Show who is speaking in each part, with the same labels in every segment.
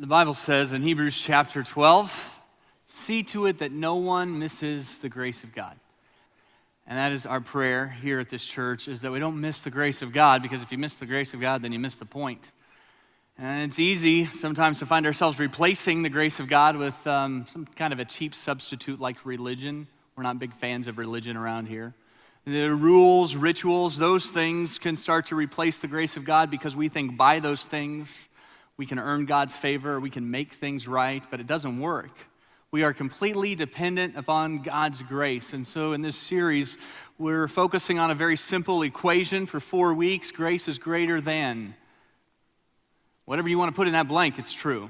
Speaker 1: The Bible says in Hebrews chapter 12, see to it that no one misses the grace of God. And that is our prayer here at this church, is that we don't miss the grace of God, because if you miss the grace of God, then you miss the point. And it's easy sometimes to find ourselves replacing the grace of God with some kind of a cheap substitute like religion. We're not big fans of religion around here. The rules, rituals, those things can start to replace the grace of God because we think by those things we can earn God's favor, we can make things right, but it doesn't work. We are completely dependent upon God's grace. And so in this series, we're focusing on a very simple equation for 4 weeks. Grace is greater than. Whatever you want to put in that blank, it's true.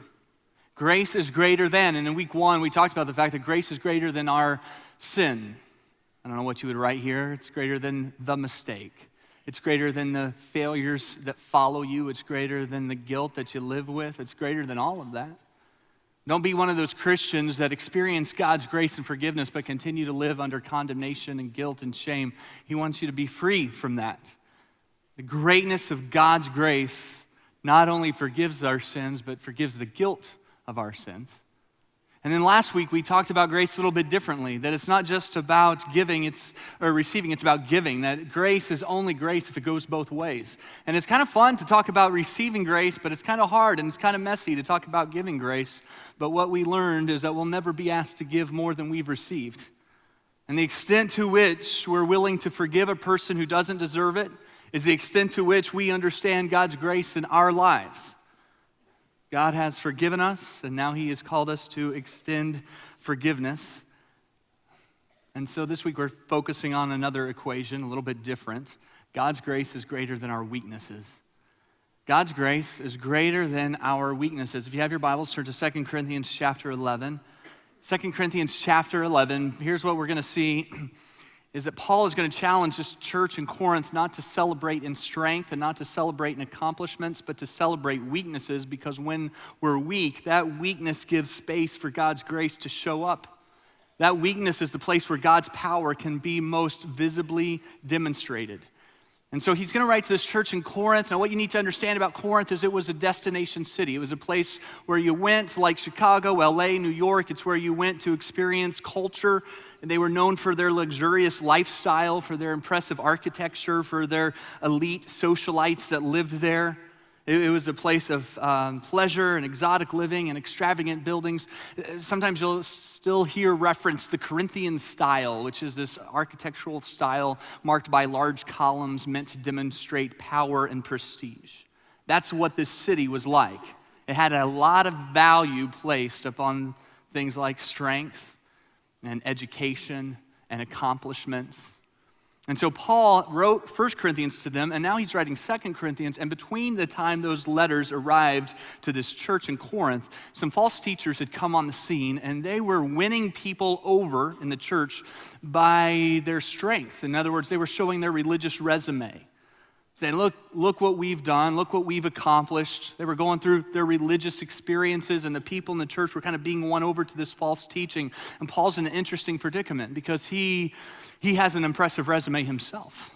Speaker 1: Grace is greater than. And in week 1, we talked about the fact that grace is greater than our sin. I don't know what you would write here. It's greater than the mistake. It's greater than the failures that follow you. It's greater than the guilt that you live with. It's greater than all of that. Don't be one of those Christians that experience God's grace and forgiveness but continue to live under condemnation and guilt and shame. He wants you to be free from that. The greatness of God's grace not only forgives our sins, but forgives the guilt of our sins. And then last week, we talked about grace a little bit differently, that it's not just about giving, or receiving, it's about giving, that grace is only grace if it goes both ways. And it's kind of fun to talk about receiving grace, but it's kind of hard and it's kind of messy to talk about giving grace. But what we learned is that we'll never be asked to give more than we've received. And the extent to which we're willing to forgive a person who doesn't deserve it is the extent to which we understand God's grace in our lives. God has forgiven us, and now He has called us to extend forgiveness. And so this week we're focusing on another equation, a little bit different. God's grace is greater than our weaknesses. God's grace is greater than our weaknesses. If you have your Bibles, turn to 2 Corinthians chapter 11. 2 Corinthians chapter 11, here's what we're going to see, is that Paul is going to challenge this church in Corinth not to celebrate in strength and not to celebrate in accomplishments, but to celebrate weaknesses, because when we're weak, that weakness gives space for God's grace to show up. That weakness is the place where God's power can be most visibly demonstrated. And so he's going to write to this church in Corinth. Now, what you need to understand about Corinth is it was a destination city. It was a place where you went, like Chicago, LA, New York. It's where you went to experience culture. And they were known for their luxurious lifestyle, for their impressive architecture, for their elite socialites that lived there. It was a place of pleasure and exotic living and extravagant buildings. Sometimes you'll still hear reference the Corinthian style, which is this architectural style marked by large columns meant to demonstrate power and prestige. That's what this city was like. It had a lot of value placed upon things like strength and education and accomplishments. And so Paul wrote 1 Corinthians to them, and now he's writing 2 Corinthians, and between the time those letters arrived to this church in Corinth, some false teachers had come on the scene, and they were winning people over in the church by their strength. In other words, they were showing their religious resume, saying, look what we've done, look what we've accomplished. They were going through their religious experiences, and the people in the church were kind of being won over to this false teaching. And Paul's in an interesting predicament because he has an impressive resume himself.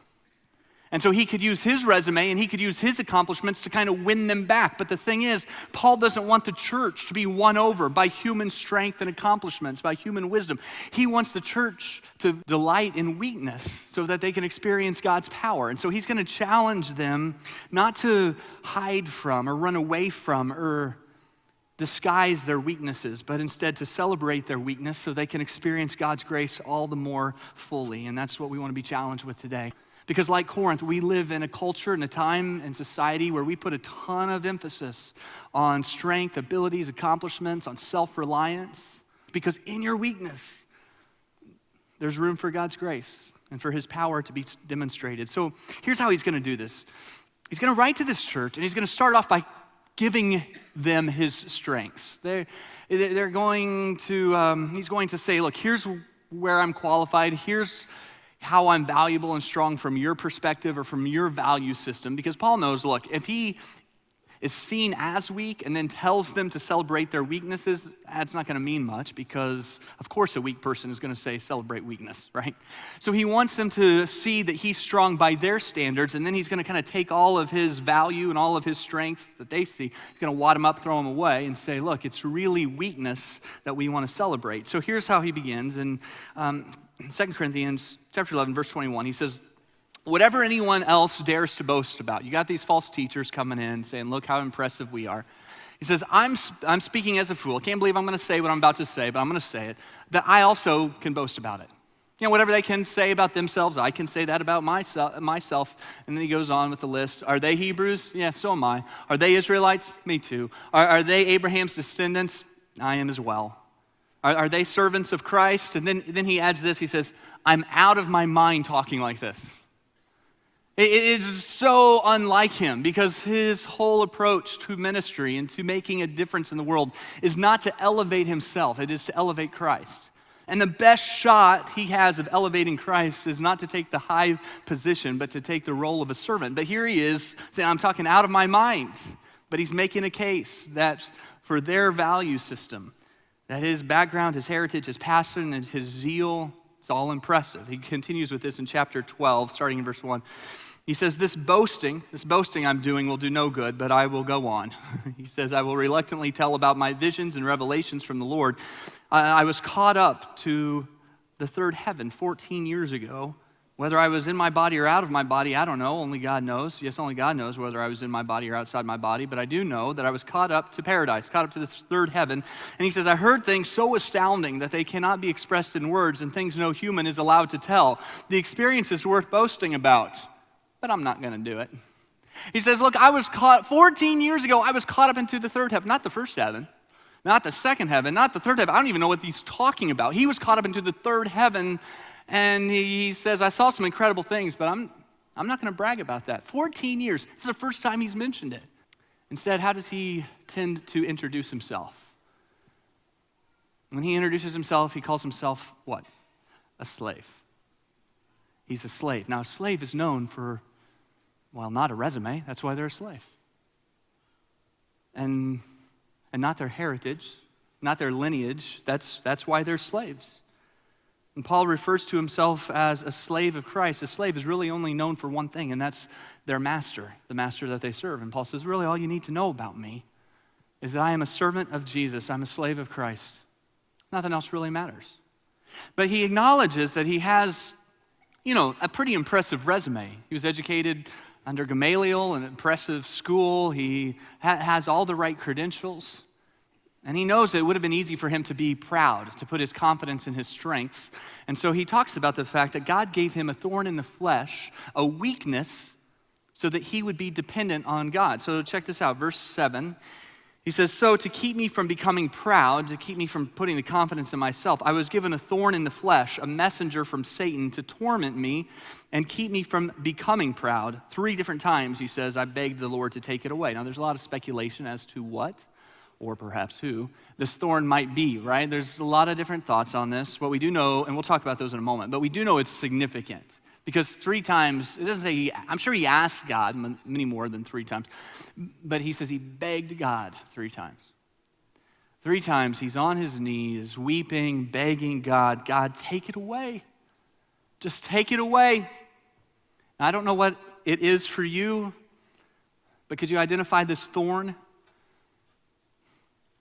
Speaker 1: And so he could use his resume and he could use his accomplishments to kind of win them back. But the thing is, Paul doesn't want the church to be won over by human strength and accomplishments, by human wisdom. He wants the church to delight in weakness so that they can experience God's power. And so he's going to challenge them not to hide from or run away from or disguise their weaknesses, but instead to celebrate their weakness so they can experience God's grace all the more fully. And that's what we want to be challenged with today. Because like Corinth, we live in a culture and a time and society where we put a ton of emphasis on strength, abilities, accomplishments, on self-reliance. Because in your weakness, there's room for God's grace and for His power to be demonstrated. So here's how he's going to do this. He's going to write to this church, and he's going to start off by giving them his strengths. He's going to say, look, here's where I'm qualified. Here's how I'm valuable and strong from your perspective or from your value system. Because Paul knows, look, if he is seen as weak and then tells them to celebrate their weaknesses, that's not going to mean much because, of course, a weak person is going to say, celebrate weakness, right? So he wants them to see that he's strong by their standards, and then he's going to kind of take all of his value and all of his strengths that they see, he's going to wad them up, throw them away, and say, look, it's really weakness that we want to celebrate. So here's how he begins. In 2 Corinthians chapter 11, verse 21, he says, whatever anyone else dares to boast about. You got these false teachers coming in saying, look how impressive we are. He says, I'm speaking as a fool. I can't believe I'm going to say what I'm about to say, but I'm going to say it, that I also can boast about it. You know, whatever they can say about themselves, I can say that about myself. And then he goes on with the list. Are they Hebrews? Yeah, so am I. Are they Israelites? Me too. Are they Abraham's descendants? I am as well. Are they servants of Christ? And then he adds this. He says, I'm out of my mind talking like this. It is so unlike him because his whole approach to ministry and to making a difference in the world is not to elevate himself, it is to elevate Christ. And the best shot he has of elevating Christ is not to take the high position, but to take the role of a servant. But here he is saying, I'm talking out of my mind. But he's making a case that for their value system, that his background, his heritage, his passion, and his zeal, it's all impressive. He continues with this in chapter 12, starting in verse 1. He says, this boasting I'm doing will do no good, but I will go on. He says, I will reluctantly tell about my visions and revelations from the Lord. I was caught up to the third heaven 14 years ago. Whether I was in my body or out of my body, I don't know. Only God knows. Yes, only God knows whether I was in my body or outside my body. But I do know that I was caught up to paradise, caught up to the third heaven. And he says, I heard things so astounding that they cannot be expressed in words and things no human is allowed to tell. The experience is worth boasting about. But I'm not going to do it. He says, look, 14 years ago, I was caught up into the third heaven, not the first heaven, not the second heaven, not the third heaven. I don't even know what he's talking about. He was caught up into the third heaven, and he says, I saw some incredible things, but I'm not going to brag about that. 14 years, it's the first time he's mentioned it. Instead, how does he tend to introduce himself? When he introduces himself, he calls himself what? A slave. He's a slave. Now, a slave is known for, well, not a resume. That's why they're a slave. And not their heritage, not their lineage. That's why they're slaves. And Paul refers to himself as a slave of Christ. A slave is really only known for one thing, and that's their master, the master that they serve. And Paul says, really, all you need to know about me is that I am a servant of Jesus. I'm a slave of Christ. Nothing else really matters. But he acknowledges that he has, a pretty impressive resume. He was educated under Gamaliel, an impressive school. He has all the right credentials. And he knows that it would have been easy for him to be proud, to put his confidence in his strengths. And so he talks about the fact that God gave him a thorn in the flesh, a weakness, so that he would be dependent on God. So check this out, verse 7. He says, so to keep me from becoming proud, to keep me from putting the confidence in myself, I was given a thorn in the flesh, a messenger from Satan to torment me and keep me from becoming proud. 3 different times, he says, I begged the Lord to take it away. Now, there's a lot of speculation as to what, or perhaps who, this thorn might be, right? There's a lot of different thoughts on this. What we do know, and we'll talk about those in a moment, but we do know it's significant. Because 3 times, it doesn't say, I'm sure he asked God many more than 3 times, but he says he begged God 3 times. 3 times he's on his knees, weeping, begging God, God, take it away. Just take it away. Now, I don't know what it is for you, but could you identify this thorn,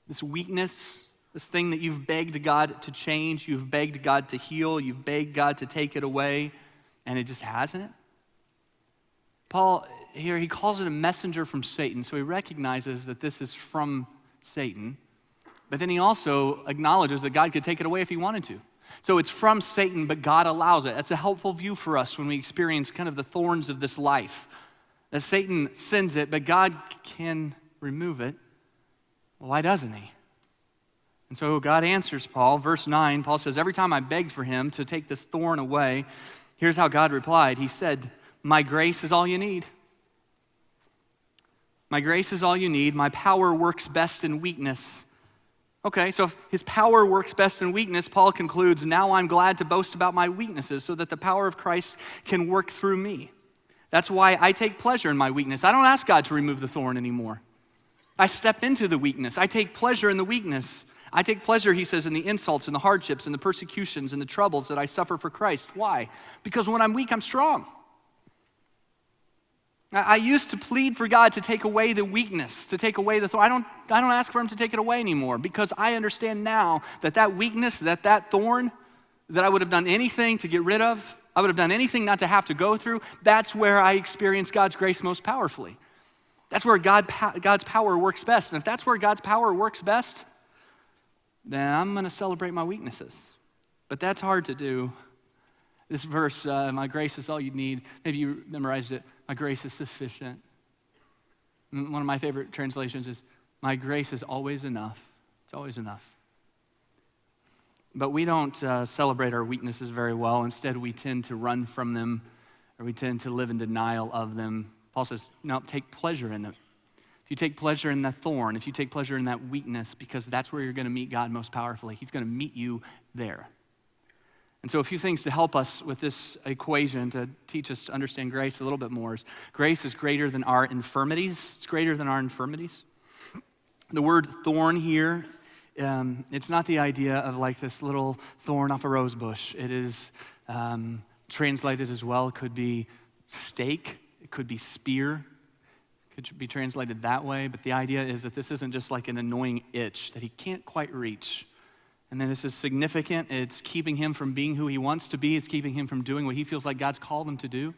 Speaker 1: this weakness, this thing that you've begged God to change, you've begged God to heal, you've begged God to take it away, and it just hasn't? Paul, here, he calls it a messenger from Satan, so he recognizes that this is from Satan, but then he also acknowledges that God could take it away if he wanted to. So it's from Satan, but God allows it. That's a helpful view for us when we experience kind of the thorns of this life. That Satan sends it, but God can remove it. Well, why doesn't he? And so God answers Paul. Verse 9, Paul says, every time I begged for him to take this thorn away, here's how God replied. He said, my grace is all you need. My grace is all you need. My power works best in weakness. Okay, so if his power works best in weakness, Paul concludes, now I'm glad to boast about my weaknesses so that the power of Christ can work through me. That's why I take pleasure in my weakness. I don't ask God to remove the thorn anymore. I step into the weakness. I take pleasure in the weakness. I take pleasure, he says, in the insults and the hardships and the persecutions and the troubles that I suffer for Christ. Why? Because when I'm weak, I'm strong. I used to plead for God to take away the weakness, to take away the thorn. I don't ask for him to take it away anymore, because I understand now that weakness, that thorn, that I would have done anything to get rid of, I would have done anything not to have to go through, that's where I experience God's grace most powerfully. That's where God's power works best. And if that's where God's power works best, then I'm going to celebrate my weaknesses. But that's hard to do. This verse, my grace is all you need. Maybe you memorized it. My grace is sufficient. One of my favorite translations is, my grace is always enough. It's always enough. But we don't celebrate our weaknesses very well. Instead, we tend to run from them, or we tend to live in denial of them. Paul says, no, take pleasure in them. If you take pleasure in that thorn, if you take pleasure in that weakness, because that's where you're going to meet God most powerfully. He's going to meet you there. And so a few things to help us with this equation, to teach us to understand grace a little bit more, is grace is greater than our infirmities. It's greater than our infirmities. The word thorn here, it's not the idea of like this little thorn off a rose bush. It is translated as well. It could be stake. It could be spear. It could be translated that way. But the idea is that this isn't just like an annoying itch that he can't quite reach. And then this is significant. It's keeping him from being who he wants to be. It's keeping him from doing what he feels like God's called him to do.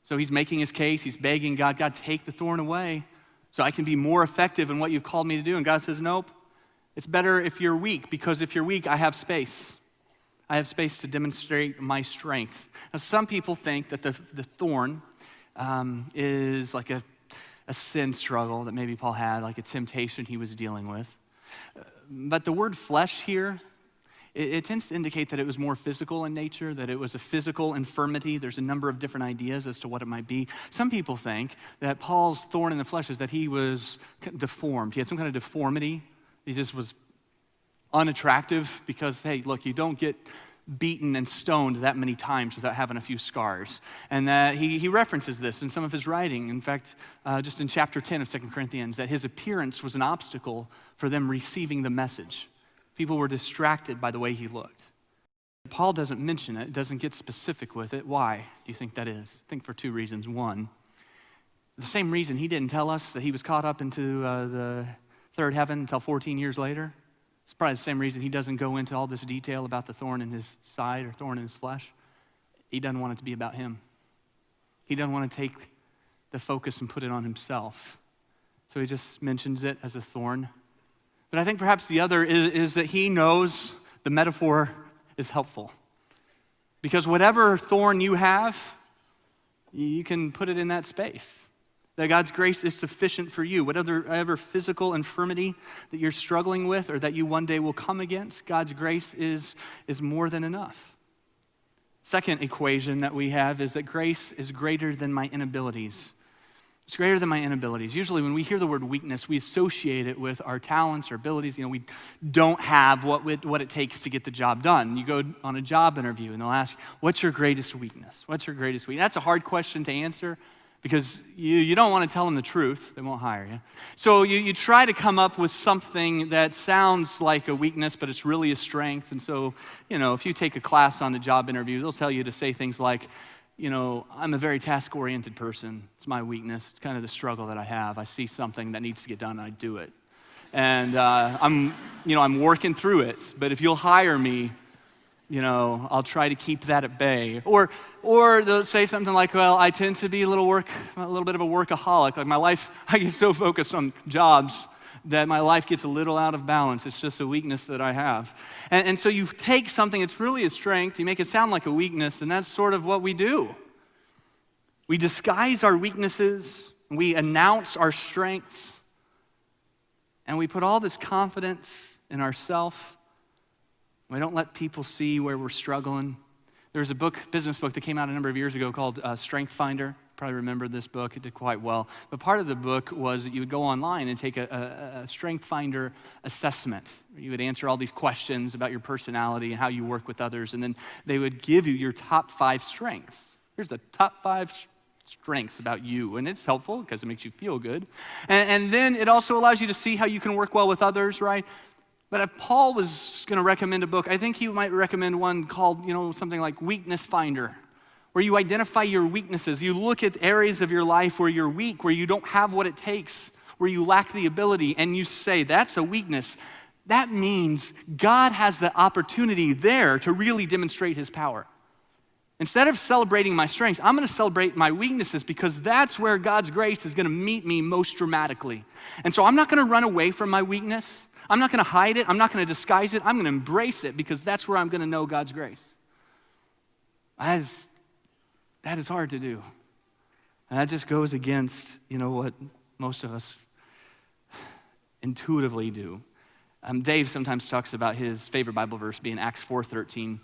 Speaker 1: So he's making his case. He's begging God, God, take the thorn away so I can be more effective in what you've called me to do. And God says, nope. It's better if you're weak, because if you're weak, I have space. I have space to demonstrate my strength. Now, some people think that the thorn is like a sin struggle that maybe Paul had, like a temptation he was dealing with. But the word flesh here, it tends to indicate that it was more physical in nature, that it was a physical infirmity. There's a number of different ideas as to what it might be. Some people think that Paul's thorn in the flesh is that he was deformed. He had some kind of deformity. He just was unattractive because, hey, look, you don't get beaten and stoned that many times without having a few scars. And that he references this in some of his writing. In fact, just in chapter 10 of 2 Corinthians, that his appearance was an obstacle for them receiving the message. People were distracted by the way he looked. Paul doesn't mention it, doesn't get specific with it. Why do you think that is? I think for two reasons. One, the same reason he didn't tell us that he was caught up into the third heaven until 14 years later. It's probably the same reason he doesn't go into all this detail about the thorn in his side or thorn in his flesh. He doesn't want it to be about him. He doesn't want to take the focus and put it on himself. So he just mentions it as a thorn. But I think perhaps the other is that he knows the metaphor is helpful. Because whatever thorn you have, you can put it in that space. That God's grace is sufficient for you. Whatever physical infirmity that you're struggling with or that you one day will come against, God's grace is more than enough. Second equation that we have is that grace is greater than my inabilities. It's greater than my inabilities. Usually when we hear the word weakness, we associate it with our talents, our abilities. We don't have what it takes to get the job done. You go on a job interview and they'll ask, what's your greatest weakness? What's your greatest weakness? That's a hard question to answer, because you don't want to tell them the truth. They won't hire you. So you try to come up with something that sounds like a weakness, but it's really a strength. And so, if you take a class on the job interview, they'll tell you to say things like, I'm a very task-oriented person. It's my weakness. It's kind of the struggle that I have. I see something that needs to get done, and I do it. And I'm working through it. But if you'll hire me, I'll try to keep that at bay. Or they'll say something like, well, I tend to be a little bit of a workaholic. Like my life, I get so focused on jobs that my life gets a little out of balance. It's just a weakness that I have. And so you take something that's really a strength, you make it sound like a weakness, and that's sort of what we do. We disguise our weaknesses, we announce our strengths, and we put all this confidence in ourselves. We don't let people see where we're struggling. There's a business book that came out a number of years ago called Strength Finder. Probably remember this book. It did quite well. But part of the book was that you would go online and take a Strength Finder assessment. You would answer all these questions about your personality and how you work with others, and then they would give you your top 5 strengths. Here's the top 5 strengths about you, and it's helpful because it makes you feel good. And then it also allows you to see how you can work well with others, right? But if Paul was going to recommend a book, I think he might recommend one called, something like Weakness Finder, where you identify your weaknesses. You look at areas of your life where you're weak, where you don't have what it takes, where you lack the ability, and you say, that's a weakness. That means God has the opportunity there to really demonstrate his power. Instead of celebrating my strengths, I'm going to celebrate my weaknesses because that's where God's grace is going to meet me most dramatically. And so I'm not going to run away from my weakness. I'm not going to hide it. I'm not going to disguise it. I'm going to embrace it because that's where I'm going to know God's grace. That is hard to do. And that just goes against, what most of us intuitively do. Dave sometimes talks about his favorite Bible verse being Acts 4:13.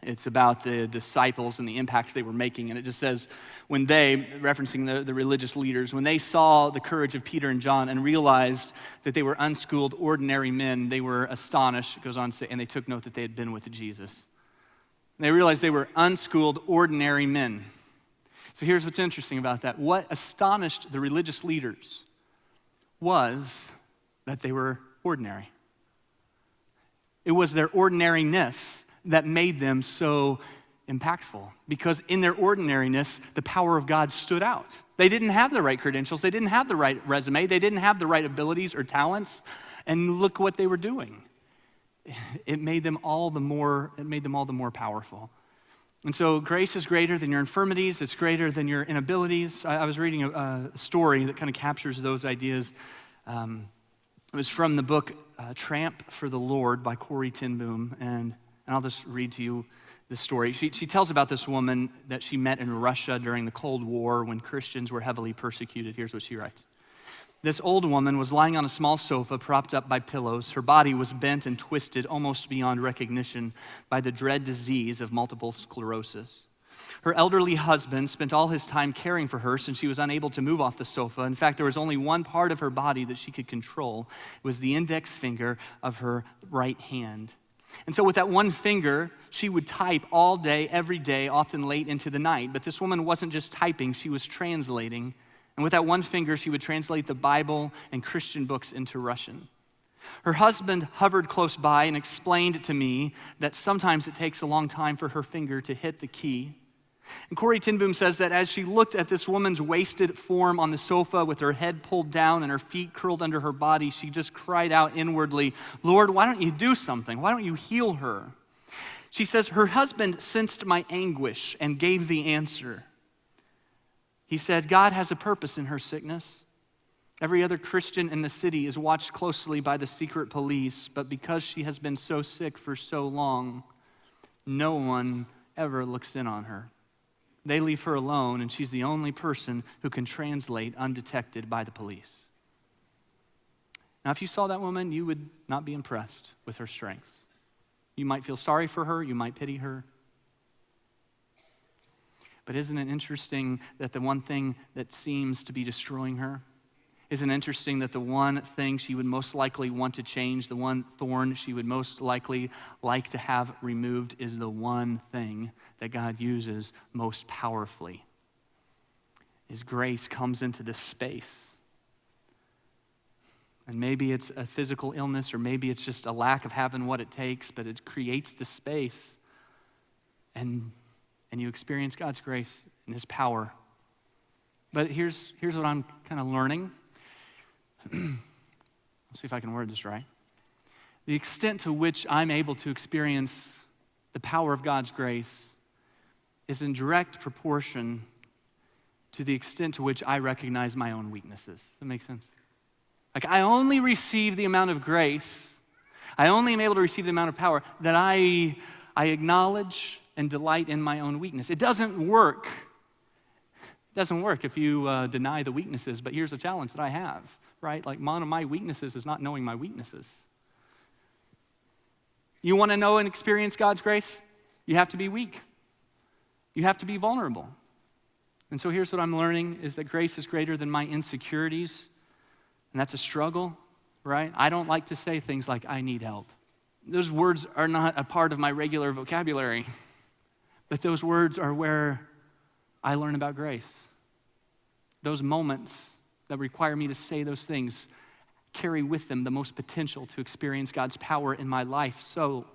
Speaker 1: It's about the disciples and the impact they were making. And it just says, when they, referencing the religious leaders, when they saw the courage of Peter and John and realized that they were unschooled, ordinary men, they were astonished, it goes on to say, and they took note that they had been with Jesus. And they realized they were unschooled, ordinary men. So here's what's interesting about that. What astonished the religious leaders was that they were ordinary. It was their ordinariness that made them so impactful, because in their ordinariness, the power of God stood out. They didn't have the right credentials, they didn't have the right resume, they didn't have the right abilities or talents, and look what they were doing. It made them all the more powerful. And so grace is greater than your infirmities, it's greater than your inabilities. I was reading a story that kind of captures those ideas. It was from the book Tramp for the Lord by Corrie ten Boom, and I'll just read to you the story. She tells about this woman that she met in Russia during the Cold War when Christians were heavily persecuted. Here's what she writes. This old woman was lying on a small sofa propped up by pillows. Her body was bent and twisted almost beyond recognition by the dread disease of multiple sclerosis. Her elderly husband spent all his time caring for her since she was unable to move off the sofa. In fact, there was only one part of her body that she could control. It was the index finger of her right hand. And so with that one finger, she would type all day, every day, often late into the night. But this woman wasn't just typing, she was translating. And with that one finger, she would translate the Bible and Christian books into Russian. Her husband hovered close by and explained to me that sometimes it takes a long time for her finger to hit the key. And Corrie ten Boom says that as she looked at this woman's wasted form on the sofa with her head pulled down and her feet curled under her body, she just cried out inwardly, Lord, why don't you do something? Why don't you heal her? She says, her husband sensed my anguish and gave the answer. He said, God has a purpose in her sickness. Every other Christian in the city is watched closely by the secret police, but because she has been so sick for so long, no one ever looks in on her. They leave her alone, and she's the only person who can translate undetected by the police. Now, if you saw that woman, you would not be impressed with her strengths. You might feel sorry for her, you might pity her. But isn't it interesting that the one thing that seems to be destroying her, isn't it interesting that the one thing she would most likely want to change, the one thorn she would most likely like to have removed, is the one thing that God uses most powerfully? His grace comes into this space. And maybe it's a physical illness, or maybe it's just a lack of having what it takes, but it creates the space. And you experience God's grace and his power. But here's what I'm kind of learning. Let's see if I can word this right. The extent to which I'm able to experience the power of God's grace is in direct proportion to the extent to which I recognize my own weaknesses. Does that make sense? Like, I only receive the amount of grace, I only am able to receive the amount of power that I acknowledge and delight in my own weakness. It doesn't work. It doesn't work if you deny the weaknesses, but here's a challenge that I have, right? Like, one of my weaknesses is not knowing my weaknesses. You want to know and experience God's grace? You have to be weak. You have to be vulnerable. And so here's what I'm learning, is that grace is greater than my insecurities, and that's a struggle, right? I don't like to say things like, I need help. Those words are not a part of my regular vocabulary, but those words are where I learn about grace. those moments that require me to say those things carry with them the most potential to experience God's power in my life. So,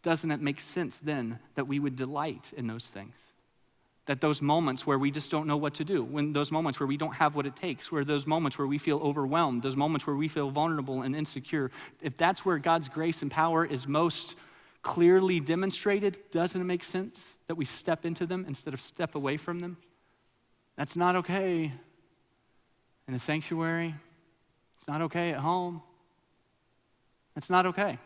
Speaker 1: doesn't it make sense then that we would delight in those things? That those moments where we just don't know what to do, when those moments where we don't have what it takes, where those moments where we feel overwhelmed, those moments where we feel vulnerable and insecure, if that's where God's grace and power is most clearly demonstrated, doesn't it make sense that we step into them instead of step away from them? That's not okay in a sanctuary. It's not okay at home. It's not okay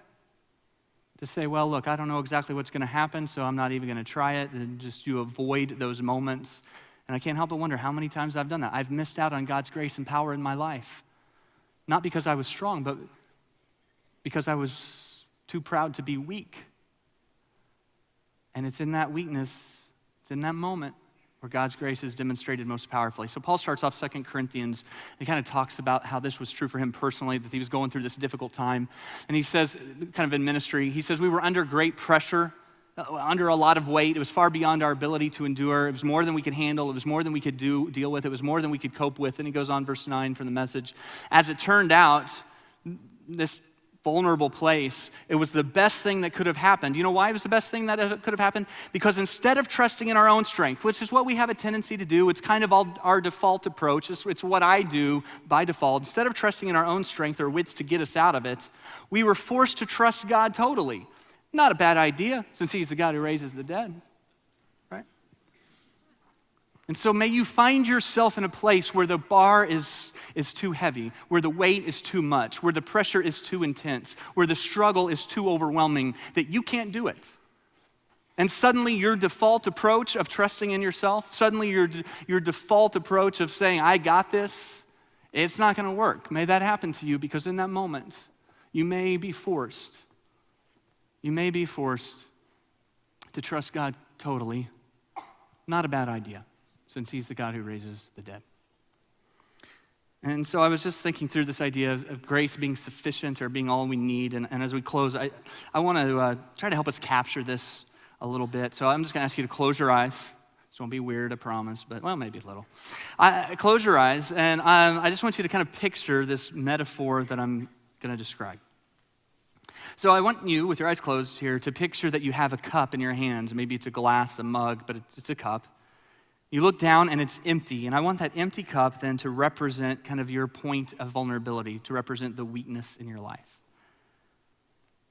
Speaker 1: to say, well, look, I don't know exactly what's going to happen, so I'm not even going to try it, and just you avoid those moments. And I can't help but wonder how many times I've done that. I've missed out on God's grace and power in my life. Not because I was strong, but because I was too proud to be weak. And it's in that weakness, it's in that moment where God's grace is demonstrated most powerfully. So Paul starts off 2 Corinthians, and he kind of talks about how this was true for him personally, that he was going through this difficult time. And he says, kind of in ministry, he says, we were under great pressure, under a lot of weight. It was far beyond our ability to endure. It was more than we could handle. It was more than we could deal with. It was more than we could cope with. And he goes on, verse 9 from the Message. As it turned out, this vulnerable place, it was the best thing that could have happened. You know why it was the best thing that could have happened? Because instead of trusting in our own strength, which is what we have a tendency to do, it's kind of our default approach, it's what I do by default. Instead of trusting in our own strength or wits to get us out of it, we were forced to trust God totally. Not a bad idea, since he's the God who raises the dead, right? And so may you find yourself in a place where the bar is too heavy, where the weight is too much, where the pressure is too intense, where the struggle is too overwhelming, that you can't do it. And suddenly your default approach of trusting in yourself, suddenly your default approach of saying, I got this, it's not gonna work. May that happen to you, because in that moment, you may be forced to trust God totally. Not a bad idea, since he's the God who raises the dead. And so I was just thinking through this idea of grace being sufficient or being all we need. And as we close, I want to try to help us capture this a little bit. So I'm just going to ask you to close your eyes. This won't be weird, I promise, but well, maybe a little. Close your eyes, and I just want you to kind of picture this metaphor that I'm going to describe. So I want you, with your eyes closed here, to picture that you have a cup in your hands. Maybe it's a glass, a mug, but it's a cup. You look down and it's empty, and I want that empty cup then to represent kind of your point of vulnerability, to represent the weakness in your life.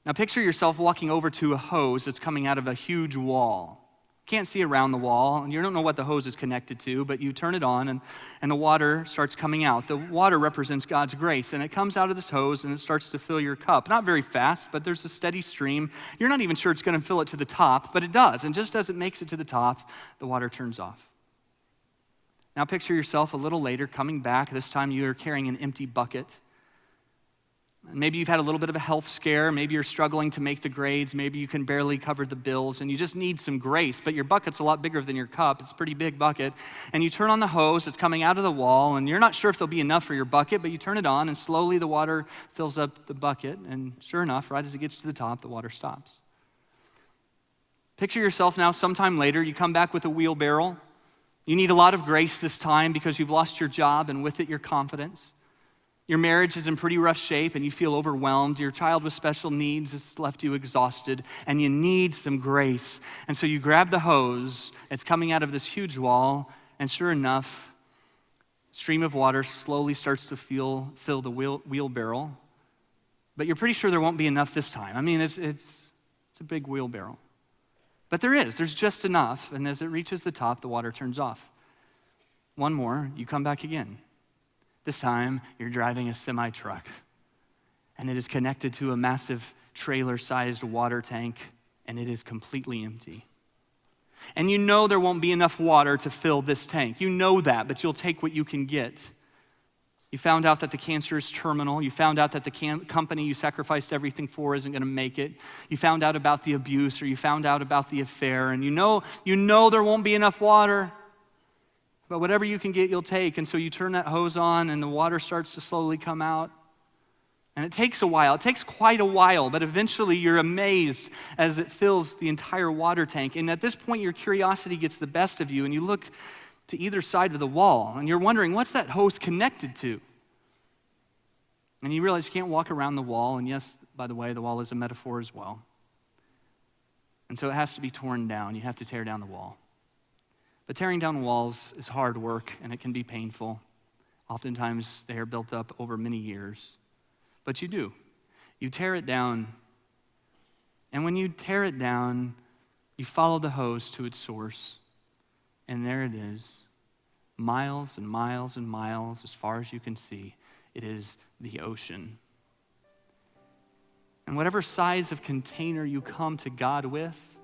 Speaker 1: Now picture yourself walking over to a hose that's coming out of a huge wall. You can't see around the wall, and you don't know what the hose is connected to, but you turn it on and the water starts coming out. The water represents God's grace, and it comes out of this hose and it starts to fill your cup. Not very fast, but there's a steady stream. You're not even sure it's gonna fill it to the top, but it does, and just as it makes it to the top, the water turns off. Now picture yourself a little later coming back. This time you're carrying an empty bucket. Maybe you've had a little bit of a health scare. Maybe you're struggling to make the grades. Maybe you can barely cover the bills and you just need some grace, but your bucket's a lot bigger than your cup. It's a pretty big bucket. And you turn on the hose, it's coming out of the wall, and you're not sure if there'll be enough for your bucket, but you turn it on and slowly the water fills up the bucket. And sure enough, right as it gets to the top, the water stops. Picture yourself now sometime later, you come back with a wheelbarrow. You need a lot of grace this time because you've lost your job and with it your confidence. Your marriage is in pretty rough shape and you feel overwhelmed. Your child with special needs has left you exhausted and you need some grace. And so you grab the hose, it's coming out of this huge wall, and sure enough, a stream of water slowly starts to fill the wheelbarrow. But you're pretty sure there won't be enough this time. I mean, it's a big wheelbarrow. But there's just enough, and as it reaches the top, the water turns off. One more, you come back again. This time, you're driving a semi-truck, and it is connected to a massive trailer-sized water tank, and it is completely empty. And you know there won't be enough water to fill this tank. You know that, but you'll take what you can get. You found out that the cancer is terminal. You found out that the company you sacrificed everything for isn't gonna make it. You found out about the abuse, or you found out about the affair, and you know there won't be enough water. But whatever you can get, you'll take. And so you turn that hose on, and the water starts to slowly come out. And it takes a while. It takes quite a while, but eventually you're amazed as it fills the entire water tank. And at this point, your curiosity gets the best of you, and you look to either side of the wall. And you're wondering, what's that hose connected to? And you realize you can't walk around the wall. And yes, by the way, the wall is a metaphor as well. And so it has to be torn down. You have to tear down the wall. But tearing down walls is hard work, and it can be painful. Oftentimes, they are built up over many years. But you do. You tear it down. And when you tear it down, you follow the hose to its source. And there it is, miles and miles and miles, as far as you can see. It is the ocean. And whatever size of container you come to God with,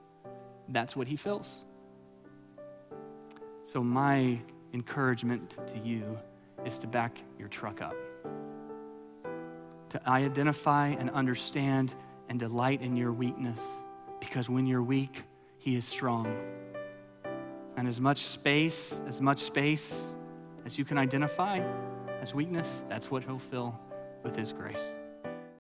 Speaker 1: that's what he fills. So my encouragement to you is to back your truck up. To identify and understand and delight in your weakness. Because when you're weak, he is strong. And as much space as you can identify as weakness, that's what he'll fill with his grace.